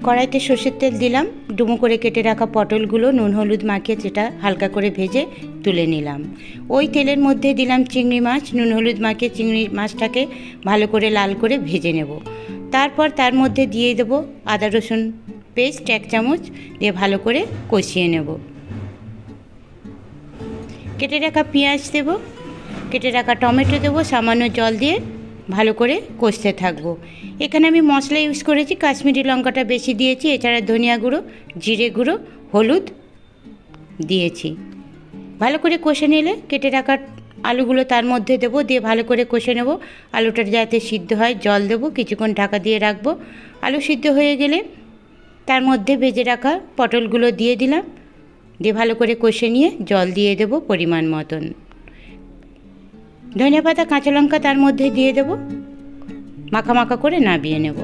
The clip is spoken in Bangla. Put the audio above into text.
কড়াইতে সর্ষের তেল দিলাম, ডুমো করে কেটে রাখা পটলগুলো নুন হলুদ মাখিয়ে সেটা হালকা করে ভেজে তুলে নিলাম। ওই তেলের মধ্যে দিলাম চিংড়ি মাছ, নুন হলুদ মাখিয়ে চিংড়ি মাছটাকে ভালো করে লাল করে ভেজে নেব। তারপর তার মধ্যে দিয়ে দেবো আদা রসুন পেস্ট 1 চামচ, দিয়ে ভালো করে কষিয়ে নেব। কেটে রাখা পেঁয়াজ দেব, কেটে রাখা টমেটো দেবো, সামান্য জল দিয়ে ভালো করে কষতে থাকবো। এখানে আমি মশলা ইউজ করেছি, কাশ্মীরি লঙ্কাটা বেশি দিয়েছি, এছাড়া ধনিয়া গুঁড়ো, জিরে গুঁড়ো, হলুদ দিয়েছি। ভালো করে কষে নিলে কেটে রাখা আলুগুলো তার মধ্যে দেবো, দিয়ে ভালো করে কষে নেব। আলুটা যাতে সিদ্ধ হয় জল দেবো, কিছুক্ষণ ঢাকা দিয়ে রাখবো। আলু সিদ্ধ হয়ে গেলে তার মধ্যে ভেজে রাখা পটলগুলো দিয়ে দিলাম, দিয়ে ভালো করে কষে নিয়ে জল দিয়ে দেবো পরিমাণ মতন। ধনিয়া পাতা কাঁচা লঙ্কা তার মধ্যে দিয়ে দেবো, মাখা মাখা করে নামিয়ে নেব।